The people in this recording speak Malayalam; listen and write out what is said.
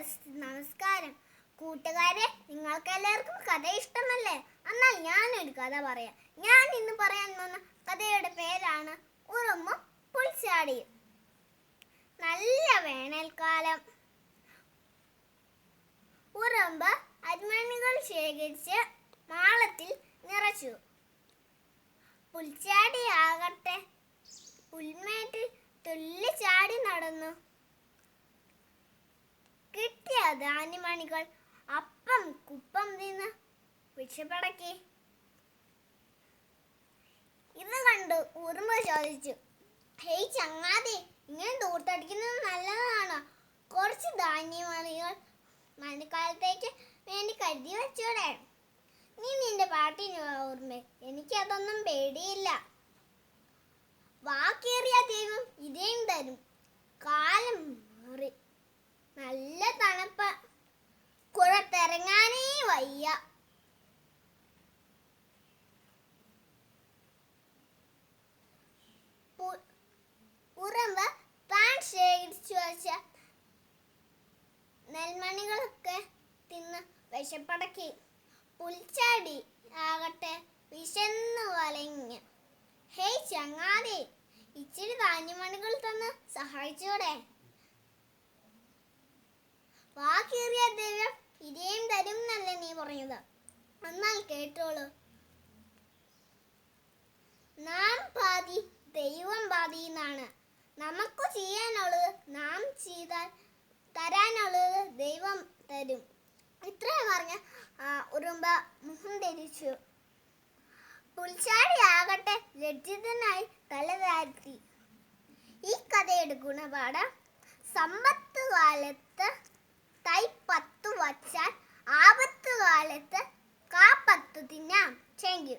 നമസ്കാരം കൂട്ടുകാരെ, നിങ്ങൾക്ക് എല്ലാവർക്കും കഥ ഇഷ്ടമല്ലേ? എന്നാൽ ഞാനൊരു കഥ പറയാം. ഞാൻ ഇന്ന് പറയാൻ വന്ന കഥയുടെ പേരാണ് ഉറുമ്പും പുൽച്ചാടിയും. നല്ല വേനൽക്കാലം. ഉറുമ്പ് അരിമണികൾ ശേഖരിച്ച് മാളത്തിൽ നിറച്ചു. പുൽച്ചാടിയാകട്ടെ പുൽമേട്ടിൽ തുള്ളിച്ചാടി നടന്നു. കിട്ടിയ ധാന്യമണികൾ അപ്പം കുപ്പം നിന്ന് പിടിച്ചടക്കി. ഇത് കണ്ട് ഉറുമ്പ് ചോദിച്ചു, ഹേയ് ചങ്ങാതി, ഇങ്ങനെ ദൂർത്തടിക്കുന്നത് നല്ലതാണോ? കുറച്ച് ധാന്യമണികൾ മഴക്കാലത്തേക്ക് വേണ്ടി കരുതി വെച്ചോടെ. നീ നിന്റെ പാട്ടിന് ഓർമ്മ, എനിക്കതൊന്നും പേടിയില്ല. വാക്കേറിയ ദൈവം ഇതേം തരും. കാലം മാറി, നല്ല തണുപ്പ്, പുറത്തിറങ്ങാനേ വയ്യ. ഉറുമ്പ് താൻ ശേഖരിച്ചു വച്ച നെൽമണികളൊക്കെ തിന്ന് വിശപ്പടക്കി. പുൽച്ചാടി ആകട്ടെ വിശന്നു വലഞ്ഞ്, ഹേയ് ചങ്ങാതി, ഇച്ചിരി ധാന്യമണികൾ തന്ന് സഹായിച്ചൂടെ? വാക്കേറിയ ദൈവം ഇതേം തരും എന്നല്ലേ നീ പറഞ്ഞത്? എന്നാൽ കേട്ടോളൂ. നാം പാതി ദൈവം പാതി എന്നാണ്. നമുക്ക് ചെയ്യാനുള്ളത് നാം ചെയ്താൽ തരാനുള്ളത് ദൈവം തരും. ഇത്രയും പറഞ്ഞ ഉറുമ്പ് മുഖം ധരിച്ചു. പുൽച്ചാടി ആകട്ടെ ലജ്ജിതനായി തല താഴ്ത്തി. ഈ കഥയുടെ ഗുണപാഠം: സമ്പത്ത് കാലത്ത് തൈ 10 വച്ചാൽ ആപത്ത് കാലത്ത് കാ 10 തിന്നാം. Thank you.